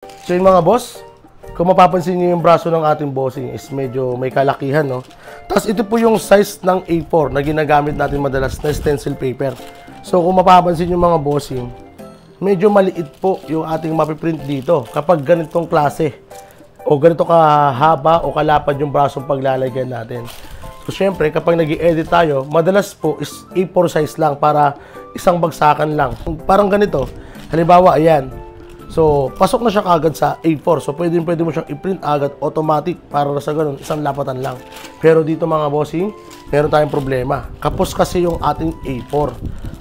So yung mga boss, kung mapapansin niyo yung braso ng ating bossing is medyo may kalakihan, no? Tapos ito po yung size ng A4 na ginagamit natin madalas na stencil paper. So kung mapapansin niyo mga bossing, medyo maliit po yung ating mapiprint dito kapag ganitong klase o ganito kahaba o kalapad yung brasong paglalagyan natin. So syempre kapag nag-i-edit tayo, madalas po is A4 size lang para isang bagsakan lang. Parang ganito, halimbawa ayan. So, pasok na siya kagad sa A4. So, pwede mo siyang i-print agad, automatic, para sa ganun, isang lapatan lang. Pero dito mga bossing, meron tayong problema. Kapos kasi yung ating A4.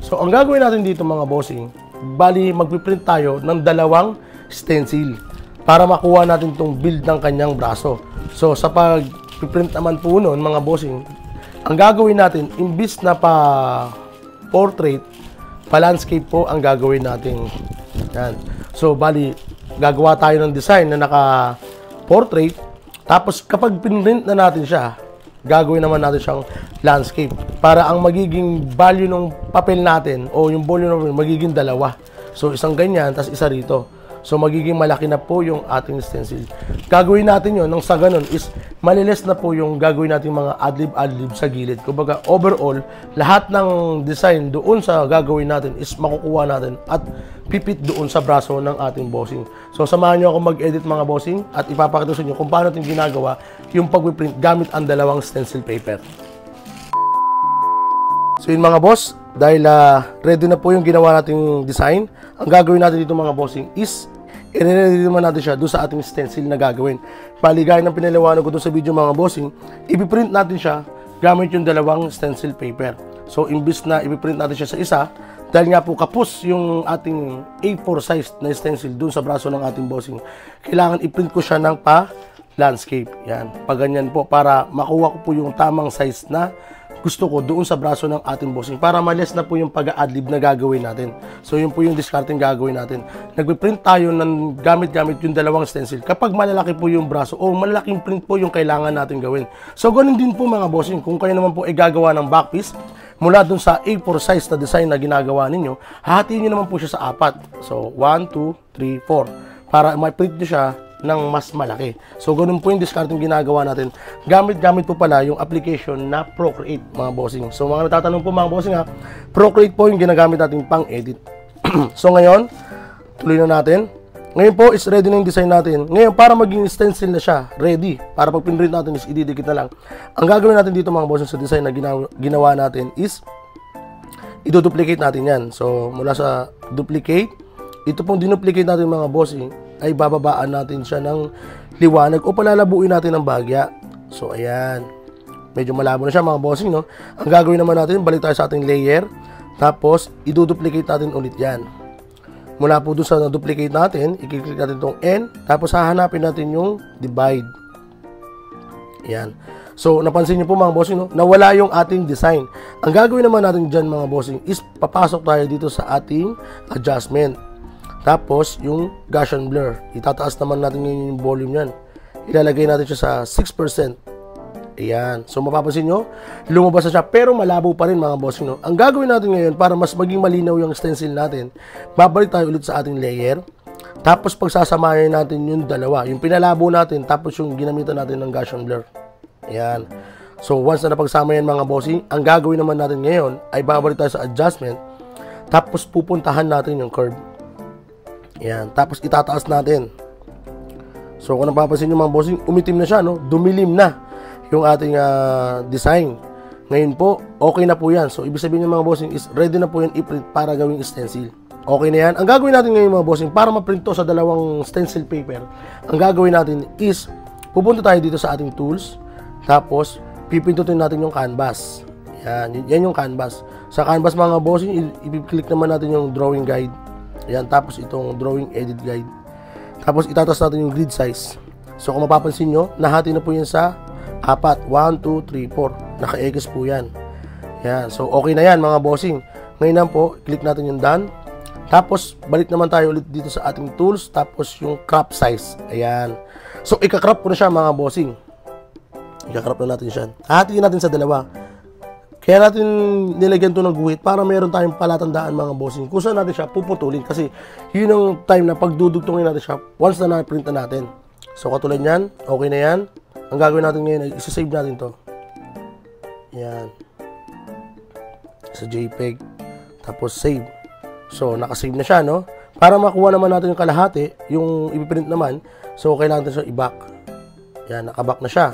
So, ang gagawin natin dito mga bossing, bali, magpiprint tayo ng dalawang stencil para makuha natin itong build ng kanyang braso. So, sa pag-print naman po nun, mga bossing, ang gagawin natin, imbis na pa-portrait, pa-landscape po ang gagawin natin. Yan. So, bali, gagawa tayo ng design na naka-portrait. Tapos, kapag pinrint na natin siya, gagawin naman natin siyang landscape. Para ang magiging value ng papel natin o yung volume ng papel, magiging dalawa. So, isang ganyan, tapos isa rito. So, magiging malaki na po yung ating stencil. Gagawin natin yun, nang sa ganun is maliles na po yung gagawin natin mga adlib-adlib sa gilid. Kumbaga, overall, lahat ng design doon sa gagawin natin is makukuha natin at pipit doon sa braso ng ating bossing. So, samahan nyo ako mag-edit mga bossing at ipapakita sa inyo kung paano natin ginagawa yung pag-print gamit ang dalawang stencil paper. So, yun mga boss, dahil ready na po yung ginawa nating design, ang gagawin natin dito mga bossing is i-ready naman natin siya doon sa ating stencil na gagawin. Paligay ng pinaliwanag ko doon sa video mga bossing, ipiprint natin siya gamit yung dalawang stencil paper. So, imbis na ipiprint natin siya sa isa, dahil nga po kapos yung ating A4 size na stencil doon sa braso ng ating bossing, kailangan i-print ko siya ng pa-landscape. Yan, pa-ganyan po para makuha ko po yung tamang size na gusto ko doon sa braso ng ating bossing para malies na po yung pag-a-adlib na gagawin natin. So, yun po yung discarding gagawin natin. Nagpiprint tayo ng gamit-gamit yung dalawang stencil kapag malalaki po yung braso o malaking print po yung kailangan natin gawin. So, ganun din po mga bossing. Kung kayo naman po ay gagawa ng backpiece mula dun sa A4 size na design na ginagawa ninyo, hahatiin nyo naman po siya sa 4. So, 1, 2, 3, 4 para ma-print nyo siya ng mas malaki. So, ganun po yung discarding ginagawa natin. Gamit po pala yung application na Procreate, mga bossing. So, mga natatanong po mga bossing ha, Procreate po yung ginagamit natin pang-edit. So, ngayon, tuloy na natin. Ngayon po, is ready na yung design natin. Ngayon, para maging stencil na siya, ready. Para pag pinrint natin is ididikit na lang. Ang gagawin natin dito mga bossing sa design na ginawa natin is i-duplicate natin yan. So, mula sa duplicate, ito pong dinuplicate natin mga bossing, ay bababaan natin siya ng liwanag o palalabuin natin ng bahagya. So, ayan. Medyo malabo na siya mga bossing, no? Ang gagawin naman natin, balik tayo sa ating layer. Tapos, i-duplicate natin ulit yan. Mula po doon sa na-duplicate natin, i-click natin itong N. Tapos, hahanapin natin yung divide. Ayan. So, napansin niyo po mga bossing, no? Nawala yung ating design. Ang gagawin naman natin dyan mga bossing is papasok tayo dito sa ating adjustment. Tapos, yung Gaussian blur. Itataas naman natin yung volume yan. Ilalagay natin siya sa 6%. Ayan. So, mapapansin nyo, lumabas na siya. Pero malabo pa rin mga bossing, no? Ang gagawin natin ngayon, para mas maging malinaw yung stencil natin, babalik tayo ulit sa ating layer. Tapos, pagsasamahin natin yung dalawa. Yung pinalabo natin, tapos yung ginamitan natin ng Gaussian blur. Ayan. So, once na napagsama yan mga bossing, ang gagawin naman natin ngayon, ay babalik tayo sa adjustment. Tapos, pupuntahan natin yung curve. Yan. Tapos itataas natin. So kung napapansin nyo mga bossing, umitim na siya, no? Dumilim na yung ating design. Ngayon po, okay na po yan. So ibig sabihin ng mga bossing is ready na po yan i-print para gawing stencil. Okay na yan. Ang gagawin natin ngayon mga bossing, para ma-print to sa dalawang stencil paper, ang gagawin natin is pupunta tayo dito sa ating tools. Tapos pipindutin natin yung canvas. Yan yung canvas. Sa canvas mga bossing, i-click naman natin yung drawing guide. Ayan, tapos itong drawing edit guide. Tapos itatas natin yung grid size. So kung mapapansin nyo, nahati na po yan sa 4. 1, 2, 3, 4. Naka-X po yan. Ayan. So okay na yan mga bossing. Ngayon na po, click natin yung done. Tapos balik naman tayo ulit dito sa ating tools. Tapos yung crop size. Ayan. So ika-crop ko na siya mga bossing. Ika-crop na natin siya. Hahatiin natin sa dalawa. Kaya natin nilagyan to ng guhit para meron tayong palatandaan mga bossing kung saan natin siya puputulin. Kasi yun ang time na pagdudugtungin natin siya once na na-print na natin. So katulad yan, okay na yan. Ang gagawin natin ngayon ay isa-save natin to. Yan. Sa JPEG. Tapos save. So nakasave na siya, no? Para makuha naman natin yung kalahati, yung ipiprint naman, so kailangan natin siya i-back. Yan, naka-back na siya.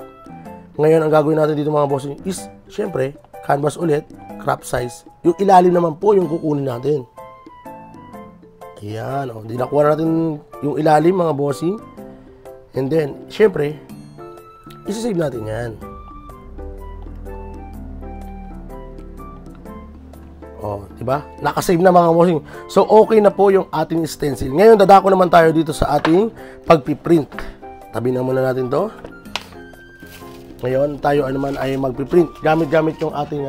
Ngayon, ang gagawin natin dito mga bossing is, syempre, canvas ulit, crop size. Yung ilalim naman po yung kukunin natin. Ayan, o. Di nakuha natin yung ilalim mga bossing. And then, syempre, isi-save natin yan. O, diba? Nakasave na mga bossing. So, okay na po yung ating stencil. Ngayon, dadako naman tayo dito sa ating pagpiprint. Tabi na muna natin to. Ngayon, tayo naman ay magpiprint. Gamit-gamit yung ating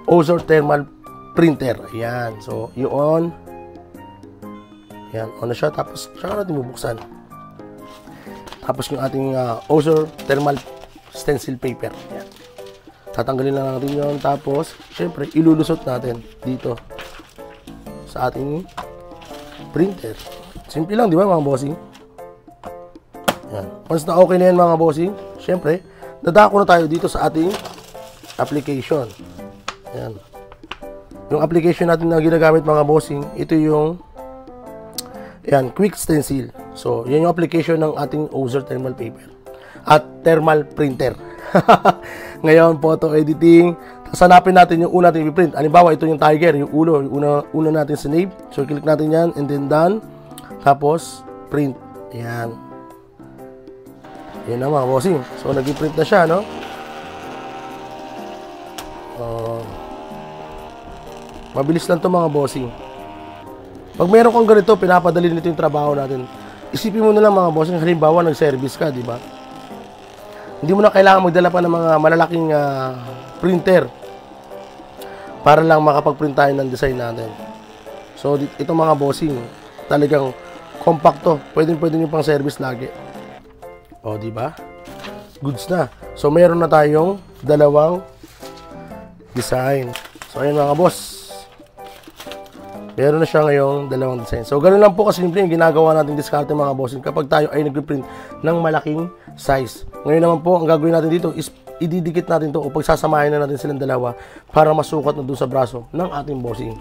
Ozor Thermal Printer. Ayan. So, i-on. Ayan. On na siya. Tapos, saka natin bubuksan. Tapos, yung ating Ozor Thermal Stencil Paper. Ayan. Tatanggalin lang natin yun. Tapos, syempre, ilulusot natin dito sa ating printer. Simple lang, di ba mga bossing? Ayan. Once na okay na yan mga bossing, syempre, dadako na tayo dito sa ating application. Ayan. Yung application natin na ginagamit mga bossing, ito yung ayan, Quick Stencil. So, yan yung application ng ating Ozor Thermal Paper at Thermal Printer. Ngayon, photo editing. Tapos hanapin natin yung una natin i-print. Halimbawa, ito yung tiger, yung ulo. Yung una natin sinave. So, click natin yan and then done. Tapos, print. Ayan. Ayan na mga bossing. So, nag-print na siya, no? Mabilis lang to mga bossing. Pag meron kang ganito, pinapadali nito yung trabaho natin. Isipin mo na lang mga bossing, halimbawa, nag-service ka, di ba? Hindi mo na kailangan magdala pa ng mga malalaking printer para lang makapag-print tayo ng design natin. So, ito mga bossing, talagang compacto. Pwede nyo pang service lagi. O, di ba? Goods na. So, meron na tayong dalawang design. So, ayun mga boss. Meron na siya ngayong dalawang design. So, ganun lang po kasimple yung ginagawa natin diskarte mga bossing kapag tayo ay nag-print ng malaking size. Ngayon naman po, ang gagawin natin dito is ididikit natin to o pagsasamahin na natin silang dalawa para masukat na doon sa braso ng ating bossing.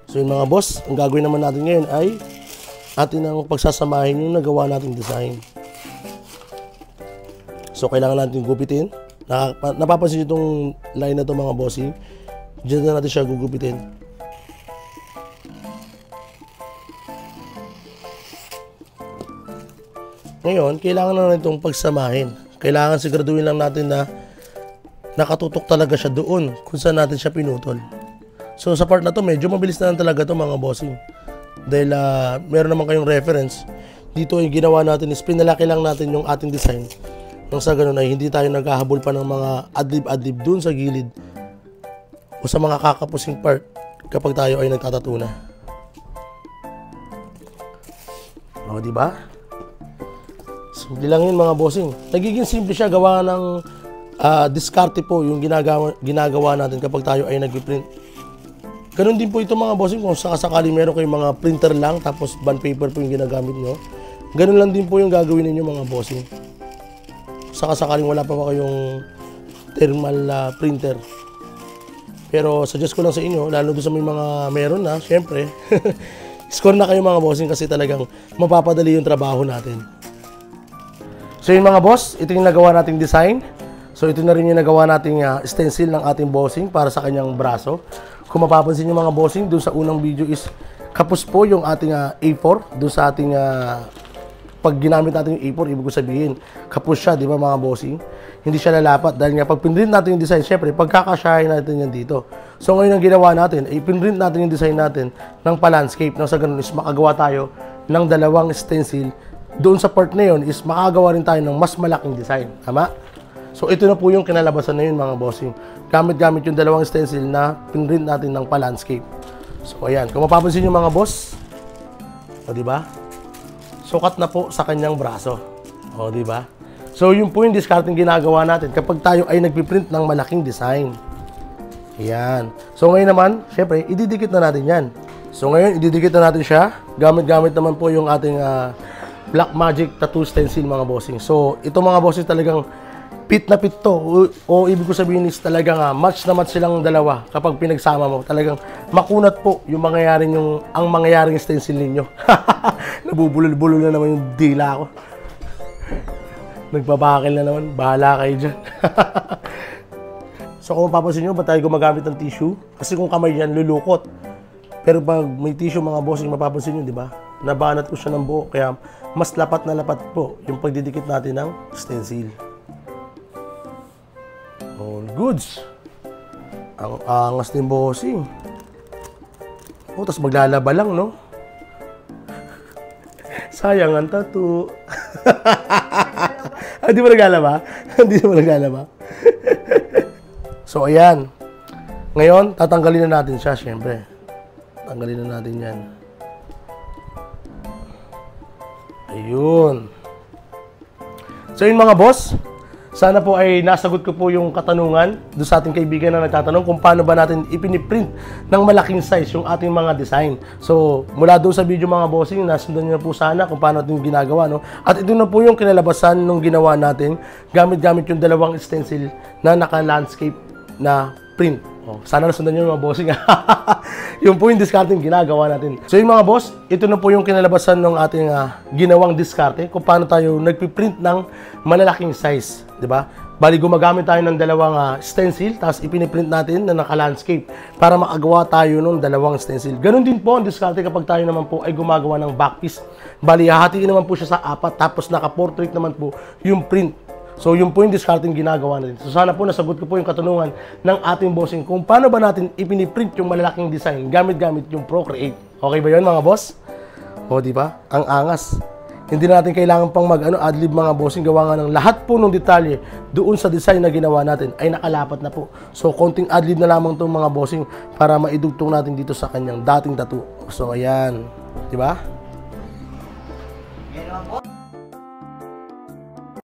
So, yun mga boss, ang gagawin naman natin ngayon ay atin ang pagsasamahin yung nagawa nating design. So, kailangan natin gupitin. Napapansin nyo itong line na to mga bossing. Diyan na natin siya gugupitin. Ngayon, kailangan na natin itong pagsamahin. Kailangan siguraduhin lang natin na nakatutok talaga siya doon kung saan natin siya pinutol. So, sa part na to, medyo mabilis na lang talaga to mga bossing. Dahil meron naman kayong reference. Dito yung ginawa natin is pinalaki lang natin yung ating design. Nang sa ganun ay hindi tayo naghahabol pa ng mga adlib-adlib doon sa gilid o sa mga kakapusing part kapag tayo ay nagtatatuna. O, diba? Simple lang yun mga bossing. Nagiging simple siya gawa ng diskarte po yung ginagawa natin kapag tayo ay nag-print. Ganun din po ito mga bossing kung sakasakali meron kayong mga printer lang tapos bond paper po yung ginagamit nyo. Ganun lang din po yung gagawin ninyo mga bossing. Sakasakaling wala pa kayong thermal printer. Pero suggest ko lang sa inyo, lalo doon sa may mga meron na, syempre, score na kayo mga bossing kasi talagang mapapadali yung trabaho natin. So yun mga boss, ito yung nagawa nating design. So ito na rin yung nagawa nating stencil ng ating bossing para sa kanyang braso. Kung mapapansin nyo mga bossing, doon sa unang video is kapos po yung ating A4. Doon sa ating, pag ginamit natin yung A4, ibig ko sabihin, kapos siya, di ba mga bossing? Hindi siya lalapat dahil nga pag pinrint natin yung design, syempre pagkakasyahin natin yan dito. So ngayon ang ginawa natin, ay pinrint natin yung design natin ng pa-landscape. Nang sa ganun is makagawa tayo ng dalawang stencil. Doon sa part na yun is makagawa rin tayo ng mas malaking design. Tama? So ito na po yung kinalabasan na yun mga bossing. Gamit-gamit yung dalawang stencil na pinrint natin ng pa-landscape. So ayan, kung mapapansin nyo mga boss, o diba? Sukat na po sa kanyang braso. O diba? So, yun po yung discarding ginagawa natin kapag tayo ay nagpiprint ng malaking design. Ayan. So, ngayon naman, syempre, ididikit na natin yan. So, ngayon, ididikit na natin siya. Gamit-gamit naman po yung ating Blackmagic Tattoo Stencil, mga bossing. So, ito mga bossing talagang pit na pit to. O ibig ko sabihin is talagang match na match silang dalawa kapag pinagsama mo. Talagang makunat po yung ang mangyayaring stencil ninyo. Nabubulol-bulol na naman yung dila ko. Nagpapakil na naman. Bahala kayo dyan. So kung mapapansin nyo, ba't tayo gumagamit ng tissue? Kasi kung kamay yan, lulukot. Pero pag may tissue, mga bossing, mapapansin nyo, di ba? Nabanat ko siya ng buo. Kaya mas lapat na lapat po yung pagdidikit natin ng stencil. All goods. Ang angas ng bossing. O, tapos maglalaba lang, no? Sayang ang tattoo. Hindi mo naglalaba? Hindi mo naglalaba? So, ayan. Ngayon, tatanggalin na natin siya, syempre. Tanggalin na natin yan. Ayun. So, yun mga boss. Sana po ay nasagot ko po yung katanungan doon sa ating kaibigan na nagtatanong kung paano ba natin ipiniprint ng malaking size yung ating mga design. So, mula doon sa video mga bossing, nasundan nyo na po sana kung paano natin ginagawa. No? At ito na po yung kinalabasan nung ginawa natin gamit-gamit yung dalawang stencil na naka-landscape na print. Oh, sana nasundan nyo mga bossing. Yung po yung discarding ginagawa natin. So yung mga boss, ito na po yung kinalabasan ng ating ginawang diskarte kung paano tayo nagpiprint ng malalaking size. Diba? Bali gumagamit tayo ng dalawang stencil, tapos ipiniprint natin na naka-landscape para makagawa tayo ng dalawang stencil. Ganon din po ang diskarte kapag tayo naman po ay gumagawa ng backpiece. Bali hahatiin naman po siya sa apat, tapos naka-portrait naman po yung print. So, yun po yung discarding ginagawa natin. So, sana po nasagot ko po yung katanungan ng ating bossing kung paano ba natin ipiniprint yung malalaking design gamit-gamit yung Procreate. Okay ba yun mga boss? O, di ba? Ang angas. Hindi na natin kailangan pang adlib mga bossing. Gawa nga ng lahat po ng detalye doon sa design na ginawa natin ay nakalapat na po. So, konting adlib na lamang itong mga bossing para maidugtong natin dito sa kanyang dating tattoo. So, ayan. Di ba?